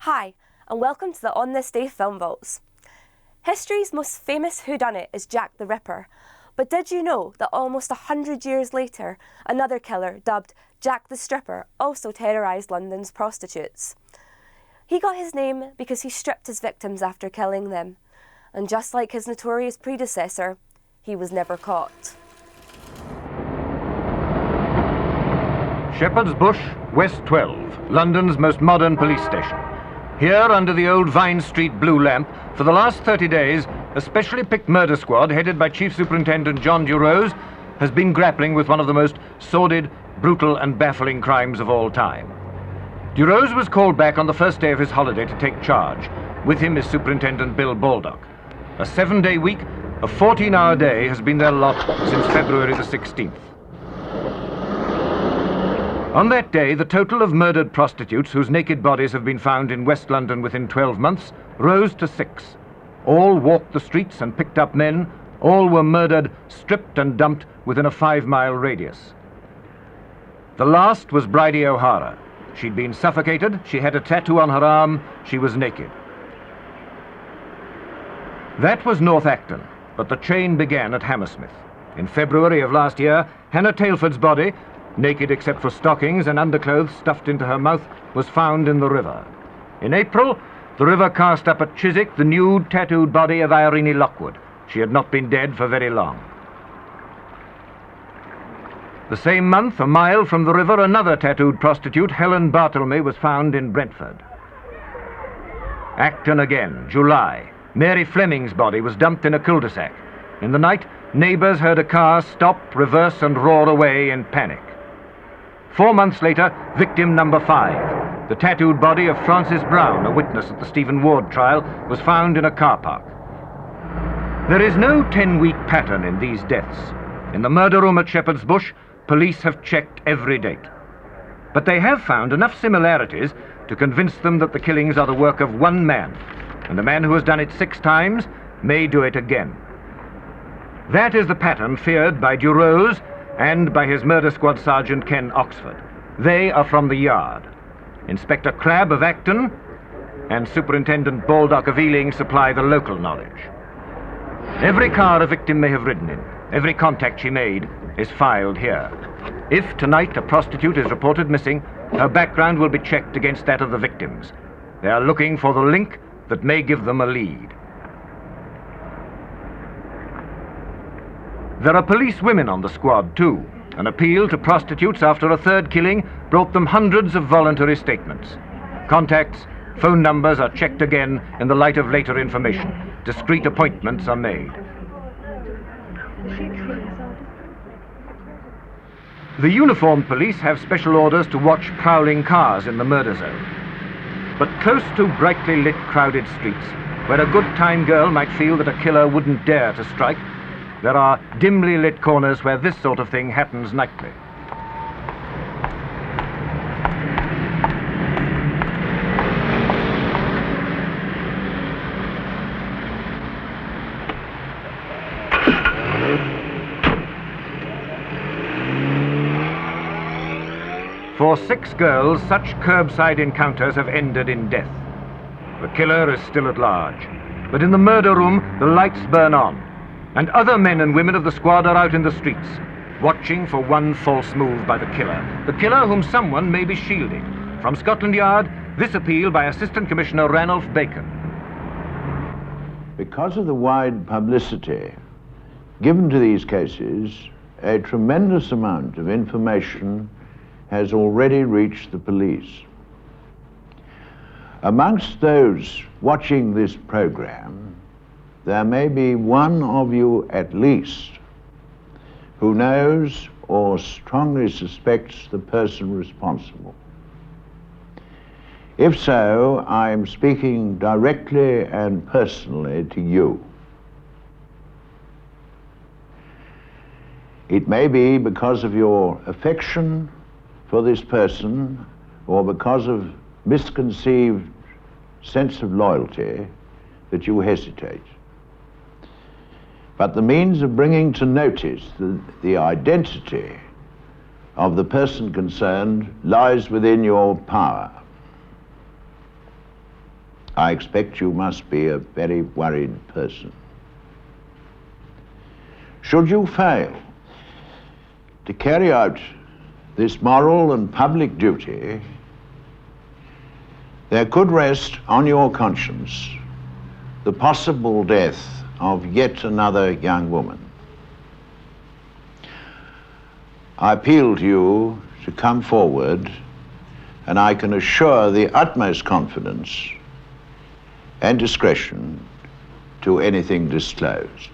Hi, and welcome to the On This Day Film Vaults. History's most famous whodunit is Jack the Ripper, but did you know that almost 100 years later, another killer dubbed Jack the Stripper also terrorised London's prostitutes? He got his name because he stripped his victims after killing them, and just like his notorious predecessor, he was never caught. Shepherd's Bush, West 12, London's most modern police station. Here, under the old Vine Street blue lamp, for the last 30 days, a specially picked murder squad headed by Chief Superintendent John Durose has been grappling with one of the most sordid, brutal and baffling crimes of all time. Durose was called back on the first day of his holiday to take charge. With him is Superintendent Bill Baldock. A 7-day week, a 14-hour day has been their lot since February the 16th. On that day, the total of murdered prostitutes whose naked bodies have been found in West London within 12 months rose to 6. All walked the streets and picked up men. All were murdered, stripped and dumped within a 5-mile radius. The last was Bridey O'Hara. She'd been suffocated, she had a tattoo on her arm, she was naked. That was North Acton, but the chain began at Hammersmith. In February of last year, Hannah Tailford's body, naked except for stockings and underclothes stuffed into her mouth, was found in the river. In April, the river cast up at Chiswick the nude, tattooed body of Irene Lockwood. She had not been dead for very long. The same month, a mile from the river, another tattooed prostitute, Helen Bartlemay, was found in Brentford. Acton again, July. Mary Fleming's body was dumped in a cul-de-sac. In the night, neighbours heard a car stop, reverse and roar away in panic. 4 months later, victim number 5. The tattooed body of Frances Brown, a witness at the Stephen Ward trial, was found in a car park. There is no 10-week pattern in these deaths. In the murder room at Shepherd's Bush, police have checked every date. But they have found enough similarities to convince them that the killings are the work of one man, and the man who has done it 6 times may do it again. That is the pattern feared by Durose and by his murder squad sergeant Ken Oxford. They are from the Yard. Inspector Crabb of Acton and Superintendent Baldock of Ealing supply the local knowledge. Every car a victim may have ridden in, every contact she made, is filed here. If tonight a prostitute is reported missing, her background will be checked against that of the victims. They are looking for the link that may give them a lead. There are police women on the squad too. An appeal to prostitutes after a 3rd killing brought them hundreds of voluntary statements. Contacts, phone numbers are checked again in the light of later information. Discreet appointments are made. The uniformed police have special orders to watch prowling cars in the murder zone. But close to brightly lit, crowded streets, where a good-time girl might feel that a killer wouldn't dare to strike, there are dimly lit corners where this sort of thing happens nightly. For 6 girls, such curbside encounters have ended in death. The killer is still at large, but in the murder room, the lights burn on, and other men and women of the squad are out in the streets, watching for one false move by the killer whom someone may be shielding. From Scotland Yard, this appeal by Assistant Commissioner Ranulph Bacon. Because of the wide publicity given to these cases, a tremendous amount of information has already reached the police. Amongst those watching this program, there may be one of you at least who knows or strongly suspects the person responsible. If so, I'm speaking directly and personally to you. It may be because of your affection for this person or because of misconceived sense of loyalty that you hesitate. But the means of bringing to notice the identity of the person concerned lies within your power. I expect you must be a very worried person. Should you fail to carry out this moral and public duty, there could rest on your conscience the possible death of yet another young woman. I appeal to you to come forward, and I can assure the utmost confidence and discretion to anything disclosed.